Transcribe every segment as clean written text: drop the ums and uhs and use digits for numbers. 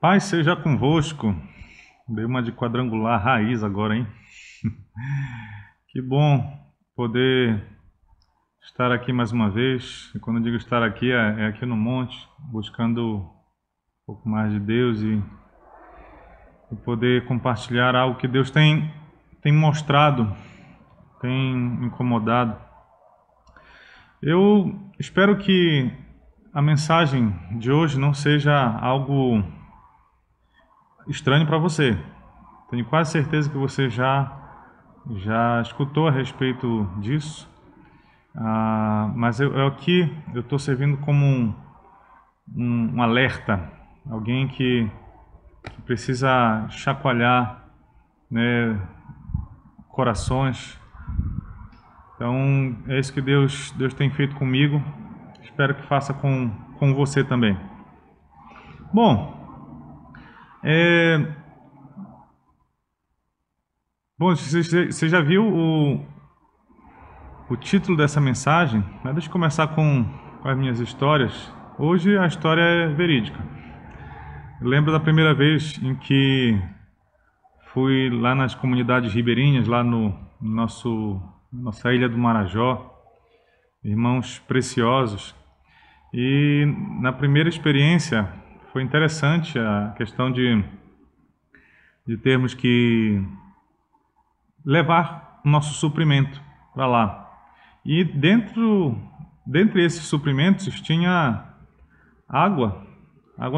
Paz seja convosco. Dei uma de quadrangular raiz agora, hein? Que bom poder estar aqui mais uma vez. E quando eu digo estar aqui, é aqui no monte, buscando um pouco mais de Deus e poder compartilhar algo que Deus tem mostrado, tem incomodado. Eu espero que a mensagem de hoje não seja algo estranho para você. Tenho quase certeza que você já escutou a respeito disso, mas aqui eu estou servindo como um alerta, alguém que precisa chacoalhar, né, corações. Então é isso que Deus tem feito comigo. Espero que faça com você também. Bom, você já viu o título dessa mensagem? Deixa eu começar com as minhas histórias. Hoje a história é verídica. Eu lembro da primeira vez em que fui lá nas comunidades ribeirinhas, lá no nossa ilha do Marajó, irmãos preciosos. E na primeira experiência foi interessante a questão de termos que levar o nosso suprimento para lá. E dentre esses suprimentos tinha água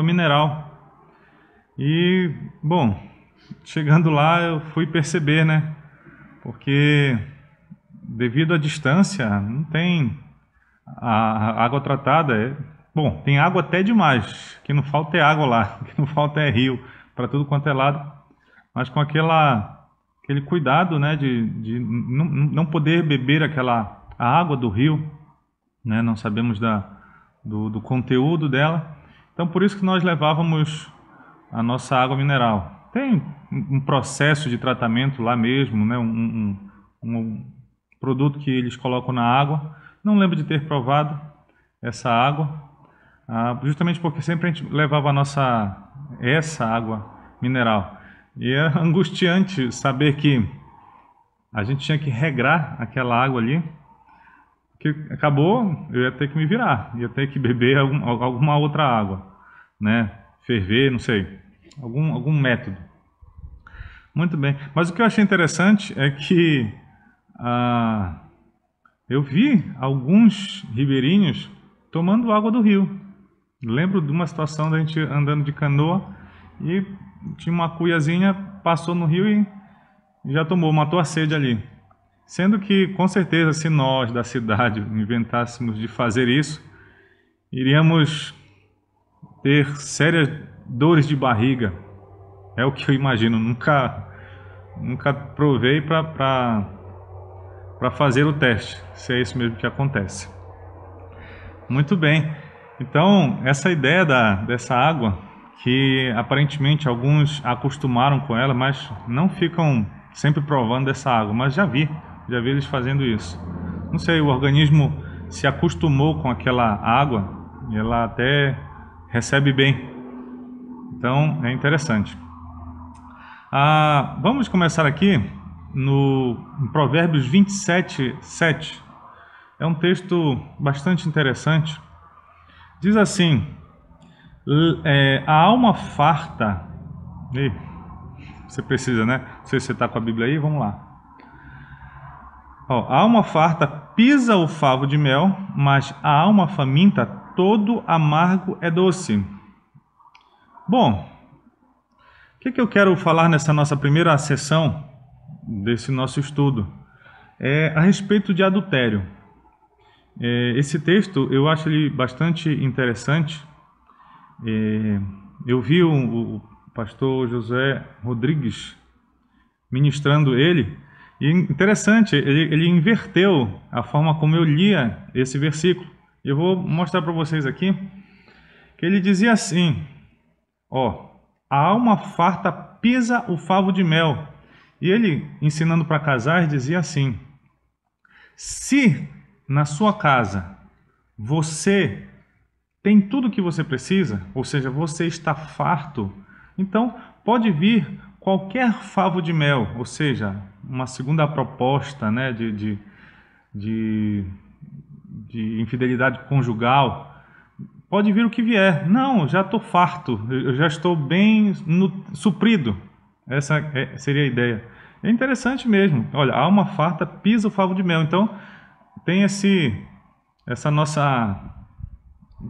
mineral. E, bom, chegando lá eu fui perceber, né? Porque devido à distância, não tem a água tratada. Bom, tem água até demais, que não falta é água lá, que não falta é rio, para tudo quanto é lado. Mas com aquele cuidado, né, de não poder beber a água do rio, né? Não sabemos do conteúdo dela. Então, por isso que nós levávamos a nossa água mineral. Tem um processo de tratamento lá mesmo, né? Um produto que eles colocam na água. Não lembro de ter provado essa água, justamente porque sempre a gente levava essa água mineral. E é angustiante saber que a gente tinha que regrar aquela água ali, que acabou, eu ia ter que me virar, ia ter que beber alguma outra água, né? Ferver, não sei, algum método. Muito bem, mas o que eu achei interessante é que eu vi alguns ribeirinhos tomando água do rio. Lembro de uma situação da gente andando de canoa e tinha uma cuiazinha, passou no rio e já tomou, matou a sede ali. Sendo que, com certeza, se nós da cidade inventássemos de fazer isso, iríamos ter sérias dores de barriga. É o que eu imagino. Nunca provei para fazer o teste, se é isso mesmo que acontece. Muito bem. Então, essa ideia dessa água, que aparentemente alguns acostumaram com ela, mas não ficam sempre provando dessa água, mas já vi eles fazendo isso. Não sei, o organismo se acostumou com aquela água e ela até recebe bem. Então, é interessante. Vamos começar aqui em Provérbios 27, 7. É um texto bastante interessante. Diz assim: a alma farta. Você precisa, né? Não sei se você está com a Bíblia aí, vamos lá. A alma farta pisa o favo de mel, mas a alma faminta, todo amargo é doce. Bom, o que eu quero falar nessa nossa primeira sessão desse nosso estudo? É a respeito de adultério. Esse texto eu acho ele bastante interessante. Eu vi o pastor José Rodrigues ministrando ele, e interessante, ele inverteu a forma como eu lia esse versículo. Eu vou mostrar para vocês aqui que ele dizia assim: a alma farta pisa o favo de mel. E ele, ensinando para casais, dizia assim: se na sua casa você tem tudo o que você precisa, ou seja, você está farto, Então, pode vir qualquer favo de mel, ou seja, uma segunda proposta, né, de infidelidade conjugal. Pode vir o que vier. Não, já estou farto, eu já estou bem suprido. Essa seria a ideia. É interessante mesmo. Olha, a alma farta pisa o favo de mel. Então, tem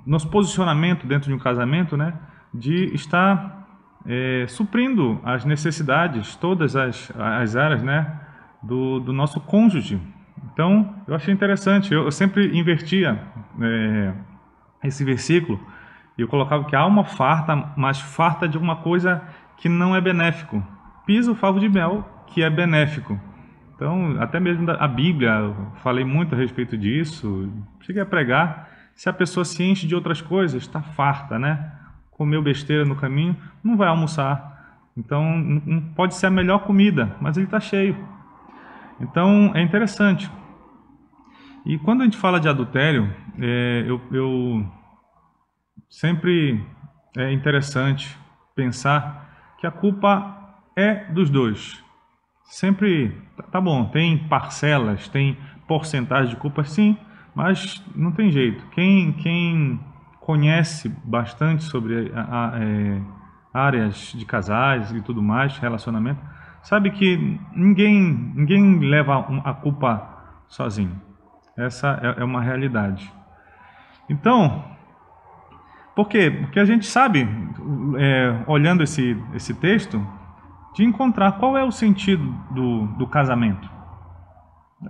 nosso posicionamento dentro de um casamento, né, de estar suprindo as necessidades, todas as áreas, né, do nosso cônjuge. Então, eu achei interessante. Eu sempre invertia esse versículo e eu colocava que a alma farta, mas farta de uma coisa que não é benéfico. Pisa o favo de mel, que é benéfico. Então, até mesmo a Bíblia, eu falei muito a respeito disso, cheguei a pregar. Se a pessoa se enche de outras coisas, está farta, né? Comeu besteira no caminho, não vai almoçar. Então, não pode ser a melhor comida, mas ele está cheio. Então, é interessante. E quando a gente fala de adultério, eu sempre é interessante pensar que a culpa é dos dois. Sempre, tá bom, tem parcelas, tem porcentagem de culpa, sim, mas não tem jeito. Quem conhece bastante sobre áreas de casais e tudo mais, relacionamento, sabe que ninguém leva a culpa sozinho. Essa é uma realidade. Então, por quê? Porque a gente sabe, olhando esse texto, de encontrar qual é o sentido do casamento.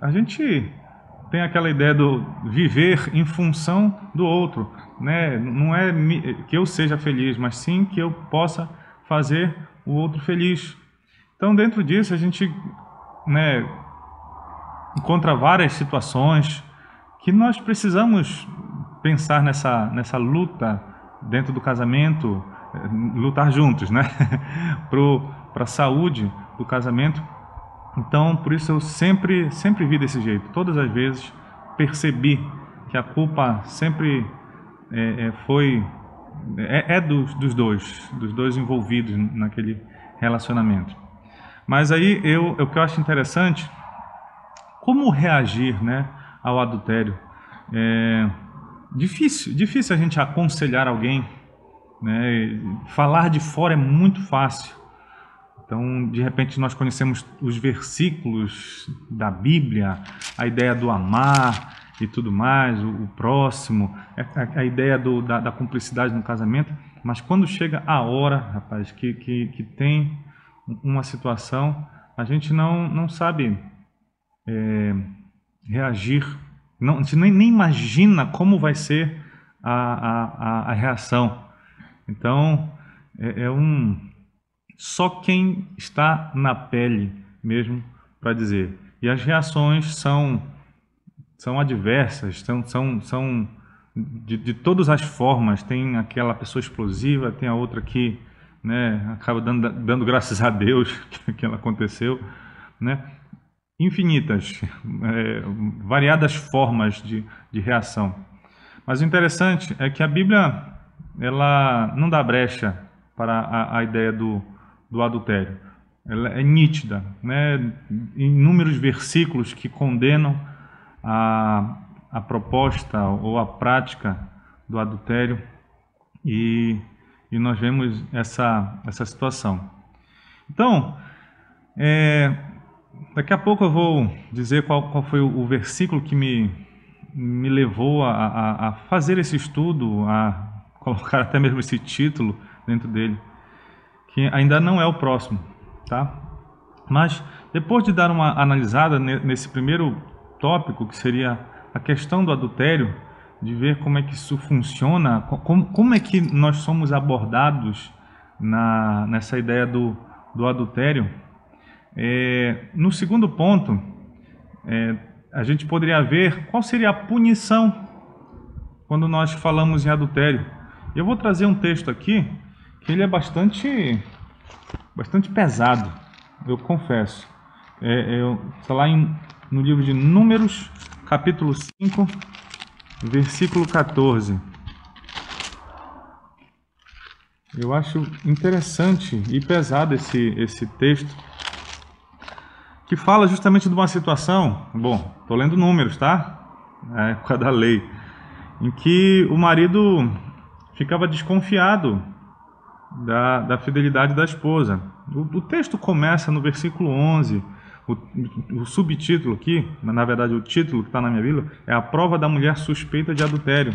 A gente tem aquela ideia do viver em função do outro, né? Não é que eu seja feliz, mas sim que eu possa fazer o outro feliz. Então, dentro disso, a gente, né, encontra várias situações que nós precisamos pensar nessa luta dentro do casamento, lutar juntos, né? Para a saúde do casamento. Então, por isso eu sempre vi desse jeito. Todas as vezes percebi que a culpa sempre foi dos dois envolvidos naquele relacionamento. Mas aí o que eu acho interessante, como reagir, né, ao adultério. Difícil a gente aconselhar alguém, né? Falar de fora é muito fácil. Então, de repente, nós conhecemos os versículos da Bíblia, a ideia do amar e tudo mais, o próximo, a ideia da cumplicidade no casamento, mas quando chega a hora, rapaz, que tem uma situação, a gente não sabe reagir, a gente nem imagina como vai ser a reação. Então, só quem está na pele mesmo para dizer. E as reações são adversas, são de todas as formas. Tem aquela pessoa explosiva, tem a outra que, né, acaba dando graças a Deus que ela aconteceu, né? Infinitas, variadas formas de reação. Mas o interessante é que a Bíblia ela não dá brecha para a ideia do adultério. Ela é nítida, né? Inúmeros versículos que condenam a proposta ou a prática do adultério e nós vemos essa situação. Então, daqui a pouco eu vou dizer qual foi o versículo que me levou a fazer esse estudo, a colocar até mesmo esse título dentro dele, que ainda não é o próximo, tá? Mas depois de dar uma analisada nesse primeiro tópico, que seria a questão do adultério, de ver como é que isso funciona, como é que nós somos abordados nessa ideia do adultério, no segundo ponto, a gente poderia ver qual seria a punição quando nós falamos em adultério. Eu vou trazer um texto aqui que ele é bastante pesado, eu confesso. Está lá no livro de Números, capítulo 5, versículo 14. Eu acho interessante e pesado esse texto, que fala justamente de uma situação, bom, estou lendo números, tá? Na época da lei, em que o marido ficava desconfiado da fidelidade da esposa. O texto começa no versículo 11, o subtítulo aqui, na verdade o título que está na minha Bíblia, é a prova da mulher suspeita de adultério.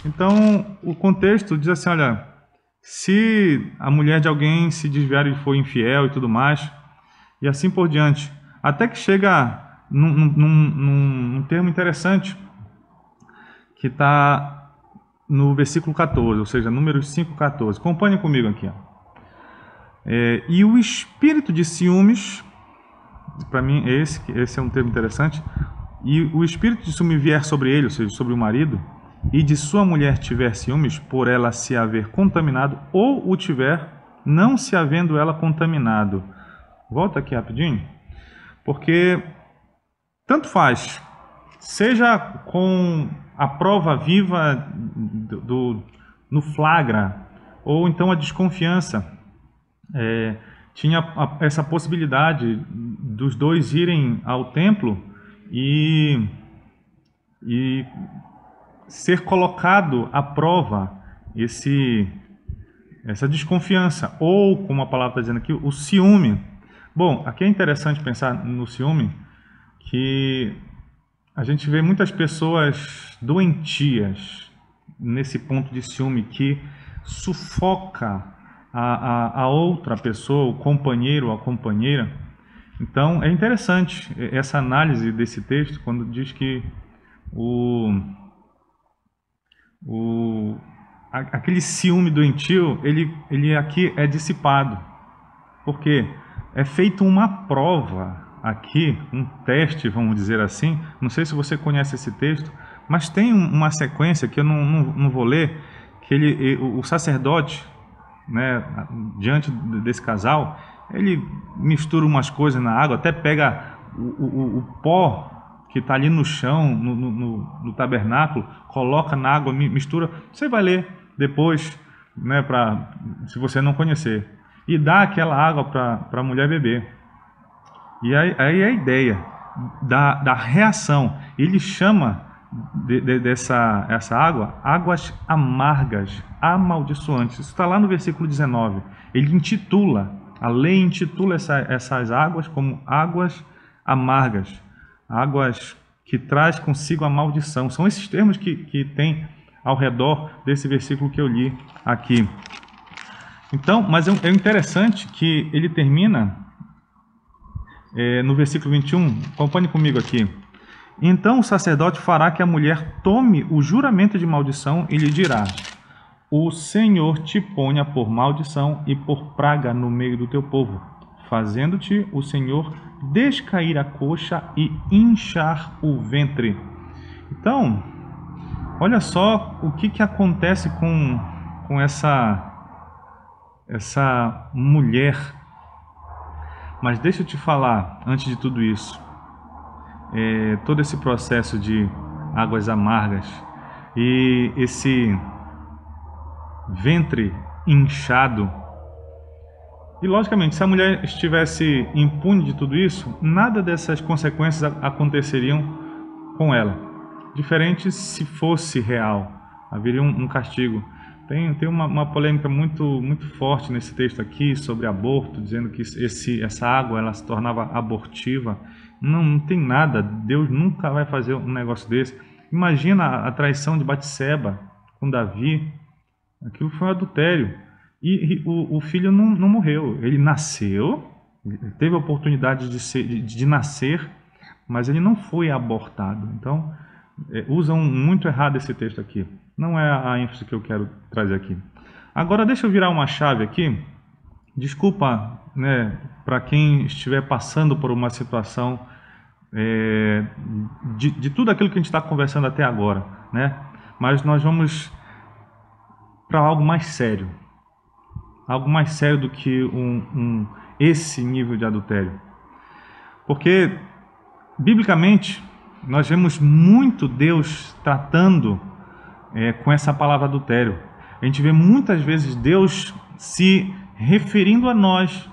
Então, o contexto diz assim, olha, se a mulher de alguém se desviar e for infiel e tudo mais, e assim por diante, até que chega num termo interessante, que está no versículo 14, ou seja, Números 5:14. Acompanhe comigo aqui. E o espírito de ciúmes, para mim esse é um termo interessante, e o espírito de ciúme vier sobre ele, ou seja, sobre o marido, e de sua mulher tiver ciúmes, por ela se haver contaminado, ou o tiver, não se havendo ela contaminado. Volta aqui rapidinho, porque tanto faz, seja com a prova viva no flagra, ou então a desconfiança. Tinha essa possibilidade dos dois irem ao templo e ser colocado à prova essa desconfiança, ou, como a palavra está dizendo aqui, o ciúme. Bom, aqui é interessante pensar no ciúme, que a gente vê muitas pessoas doentias nesse ponto de ciúme, que sufoca a outra pessoa, o companheiro ou a companheira. Então é interessante essa análise desse texto, quando diz que aquele ciúme doentio, ele aqui é dissipado. Porque é feita uma prova aqui, um teste, vamos dizer assim. Não sei se você conhece esse texto, mas tem uma sequência que eu não vou ler, que o sacerdote, né, diante desse casal, ele mistura umas coisas na água, até pega o pó que está ali no chão, no tabernáculo, coloca na água, mistura. Você vai ler depois, né, se você não conhecer, e dá aquela água para a mulher beber. E aí a ideia da reação, ele chama essa água, águas amargas, amaldiçoantes. Isso está lá no versículo 19. Ele intitula, a lei intitula essas águas como águas amargas, águas que traz consigo a maldição. São esses termos que tem ao redor desse versículo que eu li aqui. Então, mas é interessante que ele termina no versículo 21, acompanhe comigo aqui. Então o sacerdote fará que a mulher tome o juramento de maldição e lhe dirá: o Senhor te ponha por maldição e por praga no meio do teu povo, fazendo-te o Senhor descair a coxa e inchar o ventre. Então, olha só o que acontece com essa mulher. Mas deixa eu te falar, antes de tudo isso, todo esse processo de águas amargas e esse ventre inchado, e logicamente, se a mulher estivesse impune de tudo isso, nada dessas consequências aconteceriam com ela. Diferente se fosse real, haveria um castigo. Tem uma polêmica muito forte nesse texto aqui sobre aborto, dizendo que essa água ela se tornava abortiva. Não tem nada, Deus nunca vai fazer um negócio desse. Imagina a traição de Batseba com Davi, aquilo foi um adultério. E o filho não morreu, ele nasceu, teve a oportunidade de nascer, mas ele não foi abortado. Então, usam muito errado esse texto aqui. Não é a ênfase que eu quero trazer aqui. Agora deixa eu virar uma chave aqui. Desculpa, né, para quem estiver passando por uma situação de tudo aquilo que a gente está conversando até agora, né? Mas nós vamos para algo mais sério. Algo mais sério do que esse nível de adultério. Porque, biblicamente, nós vemos muito Deus tratando com essa palavra adultério. a gente vê muitas vezes Deus se referindo a nós,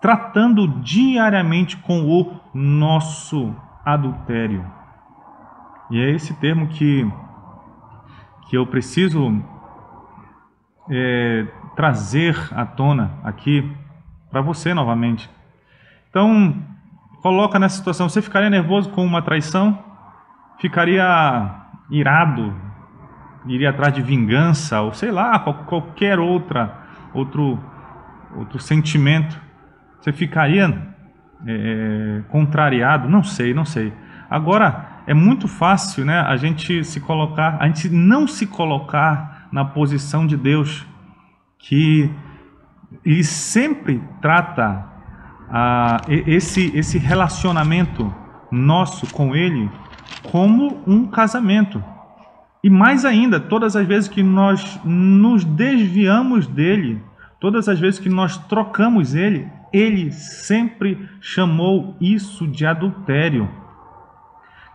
tratando diariamente com o nosso adultério. E é esse termo que eu preciso trazer à tona aqui para você novamente. Então, coloca nessa situação, você ficaria nervoso com uma traição? Ficaria irado? Iria atrás de vingança? Ou sei lá, qualquer outro sentimento? Você ficaria contrariado? Não sei. Agora, é muito fácil, né, a gente não se colocar na posição de Deus, que Ele sempre trata esse relacionamento nosso com Ele como um casamento. E mais ainda, todas as vezes que nós nos desviamos dele, todas as vezes que nós trocamos ele, ele sempre chamou isso de adultério.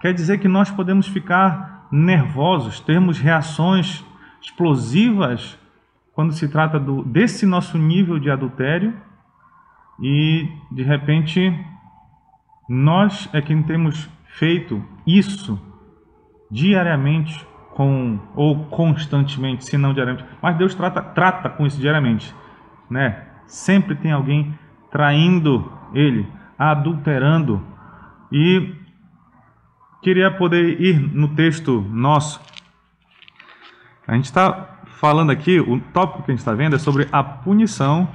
Quer dizer que nós podemos ficar nervosos, termos reações explosivas quando se trata desse nosso nível de adultério, e de repente nós é quem temos feito isso diariamente ou constantemente, se não diariamente, mas Deus trata com isso diariamente, né? Sempre tem alguém traindo ele, adulterando. E queria poder ir no texto nosso. A gente está falando aqui, o tópico que a gente está vendo é sobre a punição.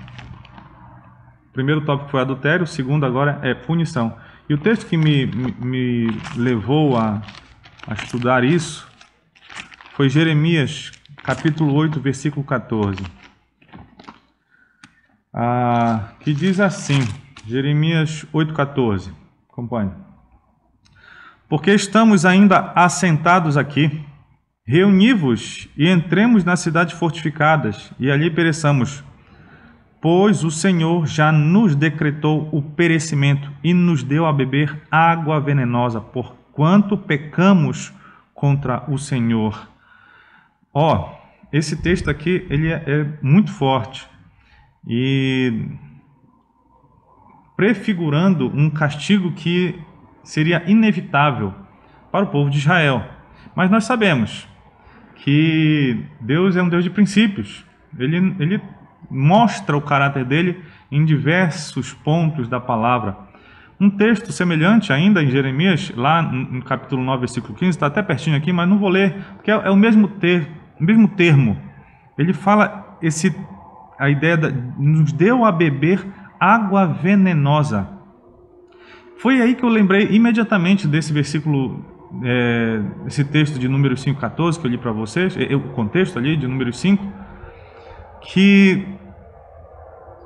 O primeiro tópico foi adultério, o segundo agora é punição. E o texto que me levou a estudar isso foi Jeremias, capítulo 8, versículo 14. Que diz assim, Jeremias 8,14. Acompanhe. Porque estamos ainda assentados aqui, reuni-vos e entremos nas cidades fortificadas, e ali pereçamos. Pois o Senhor já nos decretou o perecimento e nos deu a beber água venenosa, porquanto pecamos contra o Senhor. Esse texto aqui ele é muito forte e prefigurando um castigo que seria inevitável para o povo de Israel. Mas nós sabemos que Deus é um Deus de princípios. Ele mostra o caráter dele em diversos pontos da palavra. Um texto semelhante ainda em Jeremias, lá no capítulo 9, versículo 15, está até pertinho aqui, mas não vou ler, porque é o mesmo termo. Ele fala a ideia nos deu a beber água venenosa. Foi aí que eu lembrei imediatamente desse versículo, esse texto de Números 5,14 que eu li para vocês, o contexto ali de Números 5,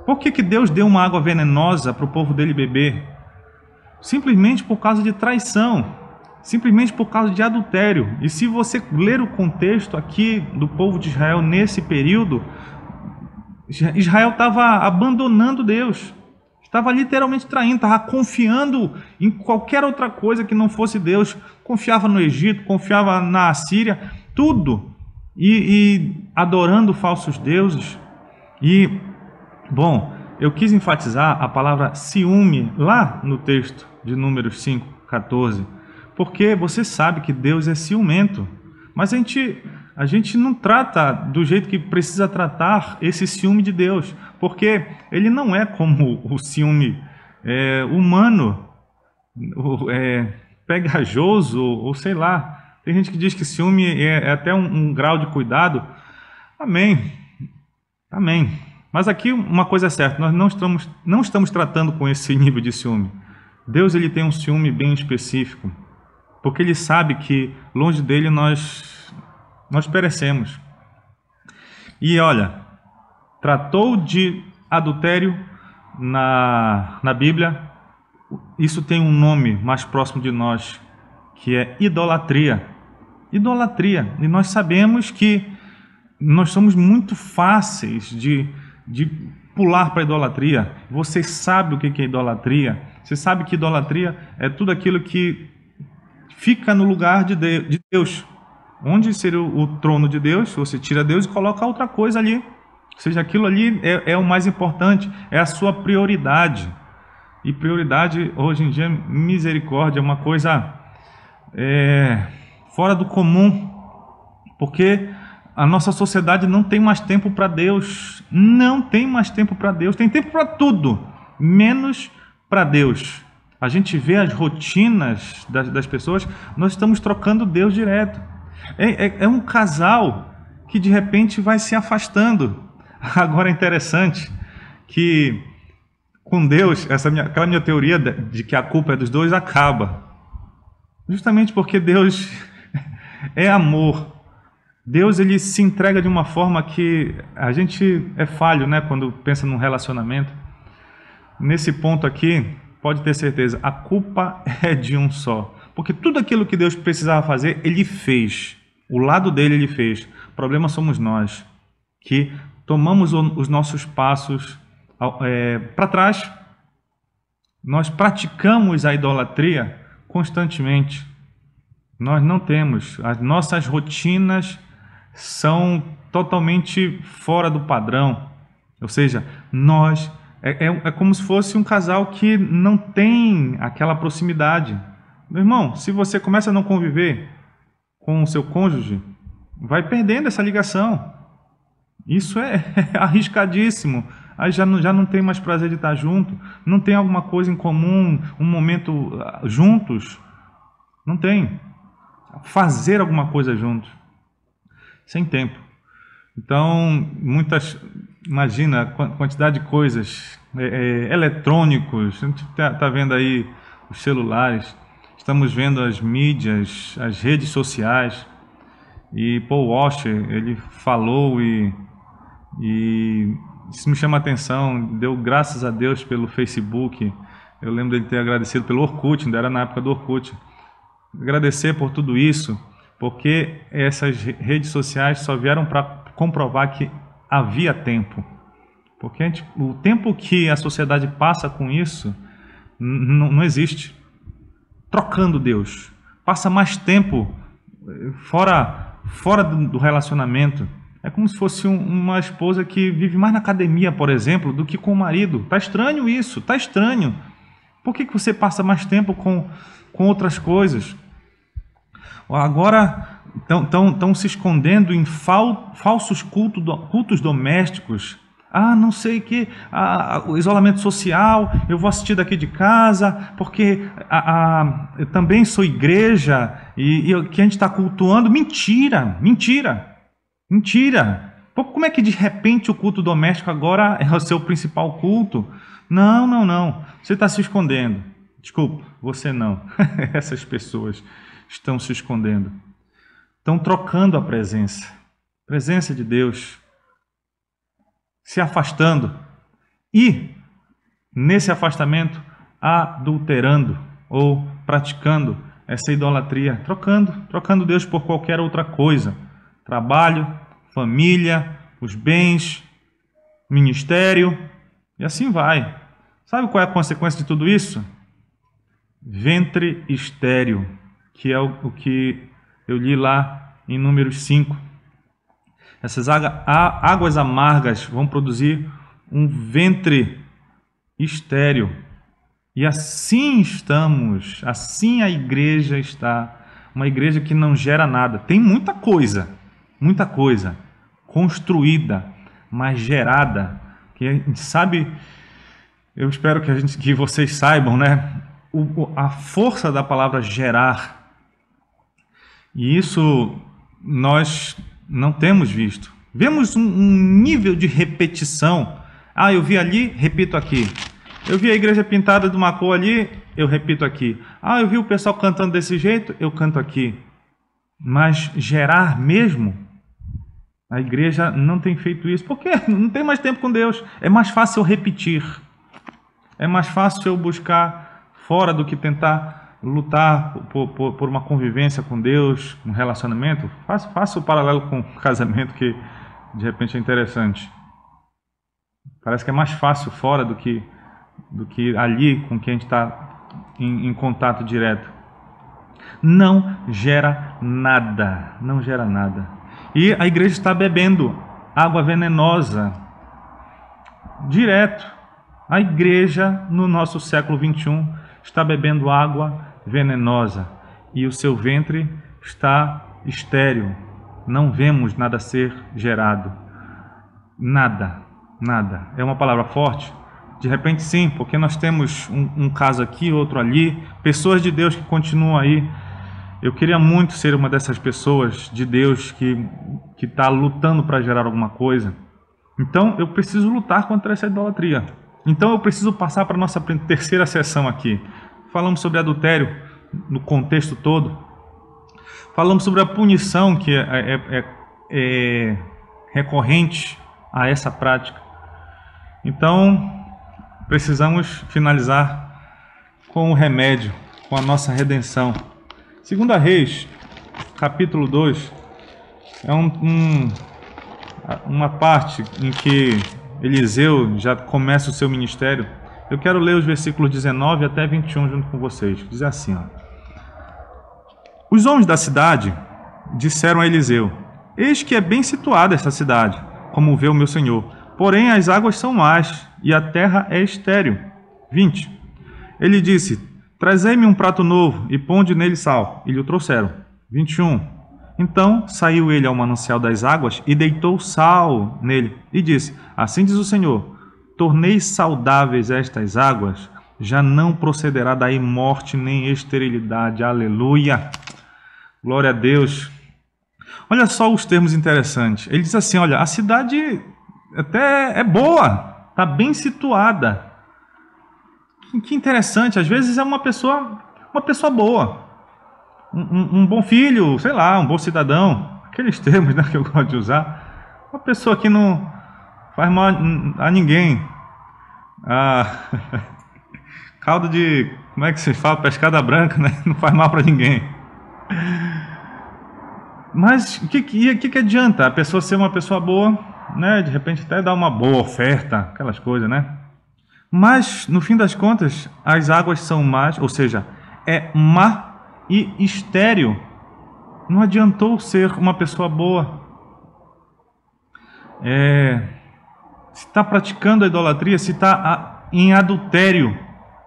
por que Deus deu uma água venenosa para o povo dele beber? Simplesmente por causa de traição, simplesmente por causa de adultério. E se você ler o contexto aqui do povo de Israel nesse período, Israel estava abandonando Deus, estava literalmente traindo, estava confiando em qualquer outra coisa que não fosse Deus. Confiava no Egito, confiava na Assíria, tudo, e adorando falsos deuses. E, bom, eu quis enfatizar a palavra ciúme lá no texto de Números 5,14, porque você sabe que Deus é ciumento, mas a gente não trata do jeito que precisa tratar esse ciúme de Deus, porque ele não é como o ciúme humano, pegajoso, ou sei lá. Tem gente que diz que ciúme é até um grau de cuidado. Amém. Mas aqui uma coisa é certa, nós não estamos tratando com esse nível de ciúme. Deus ele tem um ciúme bem específico, porque ele sabe que longe dele nós perecemos. E olha, tratou de adultério na Bíblia, isso tem um nome mais próximo de nós, que é idolatria. Idolatria. E nós sabemos que nós somos muito fáceis de pular para a idolatria. Você sabe o que é idolatria? Você sabe que idolatria é tudo aquilo que fica no lugar de Deus. Onde seria o trono de Deus, você tira Deus e coloca outra coisa ali. Ou seja, aquilo ali é o mais importante, é a sua prioridade. E prioridade, hoje em dia, misericórdia, é uma coisa fora do comum, porque a nossa sociedade não tem mais tempo para Deus. Não tem mais tempo para Deus. Tem tempo para tudo, menos para Deus. A gente vê as rotinas das pessoas, nós estamos trocando Deus direto. É um casal que de repente vai se afastando. Agora é interessante que com Deus, aquela minha teoria de que a culpa é dos dois acaba. Justamente porque Deus é amor. Deus, ele se entrega de uma forma que a gente é falho, né? Quando pensa num relacionamento. Nesse ponto aqui, pode ter certeza, a culpa é de um só. Porque tudo aquilo que Deus precisava fazer, Ele fez. O lado dele, Ele fez. O problema somos nós, que tomamos os nossos passos para trás. Nós praticamos a idolatria constantemente. Nós não temos. As nossas rotinas são totalmente fora do padrão. Ou seja, nós... É como se fosse um casal que não tem aquela proximidade. Meu irmão, se você começa a não conviver com o seu cônjuge, vai perdendo essa ligação. Isso é arriscadíssimo. Aí já não tem mais prazer de estar junto, não tem alguma coisa em comum, um momento juntos. Não tem. Fazer alguma coisa juntos. Sem tempo. Então, imagina a quantidade de coisas, eletrônicos, a gente está vendo aí os celulares, estamos vendo as mídias, as redes sociais, e Paul Washer, ele falou e isso me chama a atenção, deu graças a Deus pelo Facebook. Eu lembro dele ter agradecido pelo Orkut, ainda era na época do Orkut. Agradecer por tudo isso, porque essas redes sociais só vieram para comprovar que havia tempo. Porque o tempo que a sociedade passa com isso não existe. Trocando Deus. Passa mais tempo fora do relacionamento. É como se fosse uma esposa que vive mais na academia, por exemplo, do que com o marido. Está estranho isso, está estranho. Por que você passa mais tempo com outras coisas? Agora estão se escondendo em falsos cultos domésticos. Não sei que o isolamento social, eu vou assistir daqui de casa, porque eu também sou igreja e que a gente está cultuando. Mentira, mentira. Mentira! Como é que de repente o culto doméstico agora é o seu principal culto? Não. Você está se escondendo. Desculpa, você não. Essas pessoas estão se escondendo. Estão trocando a presença de Deus, se afastando e, nesse afastamento, adulterando ou praticando essa idolatria, trocando Deus por qualquer outra coisa. Trabalho, família, os bens, ministério, e assim vai. Sabe qual é a consequência de tudo isso? Ventre estéril, que é o que eu li lá em Números 5. Essas águas amargas vão produzir um ventre estéril. E assim estamos, assim a igreja está, uma igreja que não gera nada. Tem muita coisa construída, mas gerada, que a gente sabe, eu espero que vocês saibam, né? A força da palavra gerar. E isso nós não temos visto. Vemos um nível de repetição. Eu vi ali, repito aqui. Eu vi a igreja pintada de uma cor ali, eu repito aqui. Eu vi o pessoal cantando desse jeito, eu canto aqui. Mas gerar mesmo, a igreja não tem feito isso. Por quê? Não tem mais tempo com Deus. É mais fácil eu repetir. É mais fácil eu buscar fora do que tentar lutar por uma convivência com Deus, um relacionamento. Faça o paralelo com o casamento, que de repente é interessante. Parece que é mais fácil fora do que ali com quem a gente está em contato direto. Não gera nada, não gera nada. E a igreja está bebendo água venenosa direto. A igreja no nosso século 21 está bebendo água venenosa e o seu ventre está estéril. Não vemos nada ser gerado. Nada, nada. É uma palavra forte? De repente sim, porque nós temos um caso aqui, outro ali, pessoas de Deus que continuam aí. Eu queria muito ser uma dessas pessoas de Deus que está lutando para gerar alguma coisa. Então eu preciso lutar contra essa idolatria. Então eu preciso passar para a nossa terceira sessão aqui. Falamos sobre adultério no contexto todo. Falamos sobre a punição que é recorrente a essa prática. Então precisamos finalizar com o remédio, com a nossa redenção. 2 Reis, capítulo 2, é uma parte em que Eliseu já começa o seu ministério. Eu quero ler os versículos 19 até 21 junto com vocês. Diz assim, ó. Os homens da cidade disseram a Eliseu: eis que é bem situada esta cidade, como vê o meu senhor. Porém as águas são más e a terra é estéril. 20. Ele disse: trazei-me um prato novo e ponde nele sal. E lhe o trouxeram. 21. Então saiu ele ao manancial das águas e deitou sal nele e disse: assim diz o Senhor, tornei saudáveis estas águas, já não procederá daí morte nem esterilidade. Aleluia! Glória a Deus! Olha só os termos interessantes. Ele diz assim, olha, a cidade até é boa, está bem situada. Que interessante, às vezes é uma pessoa boa. Um bom filho, sei lá, um bom cidadão, aqueles termos, né, que eu gosto de usar. Uma pessoa que não faz mal a ninguém. Caldo de, como é que se fala? Pescada branca, né? Não faz mal para ninguém. Mas o que adianta a pessoa ser uma pessoa boa, né? De repente até dar uma boa oferta, aquelas coisas, né? Mas, no fim das contas, as águas são más, ou seja, é má e estéril. Não adiantou ser uma pessoa boa. Se está praticando a idolatria, se está em adultério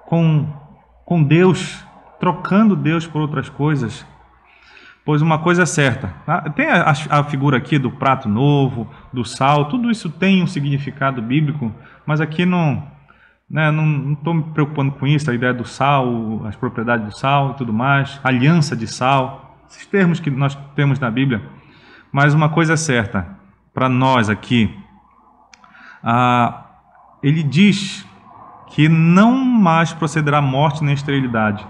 com Deus, trocando Deus por outras coisas. Pois uma coisa é certa, tem a figura aqui do prato novo, do sal, tudo isso tem um significado bíblico, mas aqui não estou me preocupando com isso, a ideia do sal, as propriedades do sal e tudo mais, aliança de sal, esses termos que nós temos na Bíblia. Mas uma coisa é certa, para nós aqui, ele diz que não mais procederá morte nem esterilidade.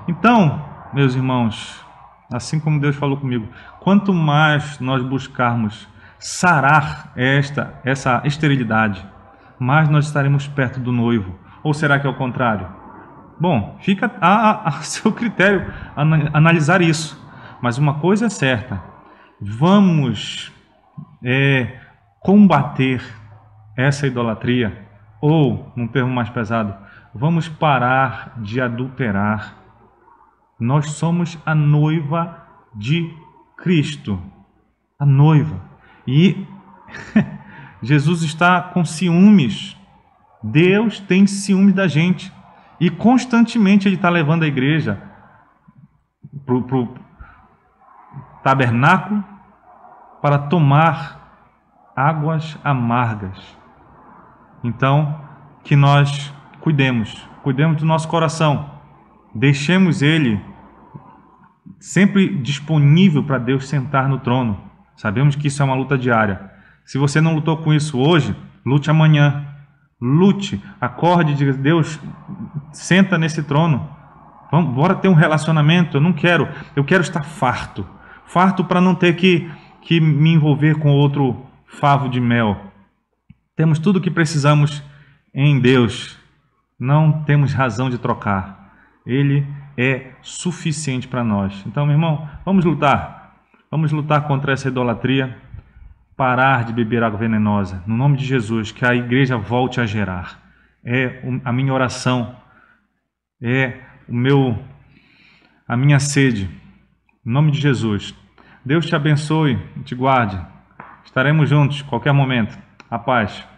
Então, meus irmãos, assim como Deus falou comigo, quanto mais nós buscarmos sarar essa esterilidade, mais nós estaremos perto do noivo. Ou será que é o contrário? Bom, fica a seu critério analisar isso. Mas uma coisa é certa, vamos combater essa idolatria, ou, num termo mais pesado, vamos parar de adulterar. Nós somos a noiva de Cristo, a noiva. E Jesus está com ciúmes. Deus tem ciúmes da gente. E constantemente Ele está levando a igreja para o tabernáculo para tomar águas amargas. Então, que nós cuidemos do nosso coração. Deixemos ele sempre disponível para Deus sentar no trono. Sabemos que isso é uma luta diária. Se você não lutou com isso hoje, lute amanhã. Lute, acorde e diga: Deus, senta nesse trono. Bora ter um relacionamento. Eu quero estar farto. Farto para não ter que me envolver com outro favo de mel. Temos tudo o que precisamos em Deus. Não temos razão de trocar. Ele é suficiente para nós. Então, meu irmão, vamos lutar. Vamos lutar contra essa idolatria. Parar de beber água venenosa. No nome de Jesus, que a igreja volte a gerar. É a minha oração. É a minha sede. Em nome de Jesus. Deus te abençoe e te guarde. Estaremos juntos a qualquer momento. A paz.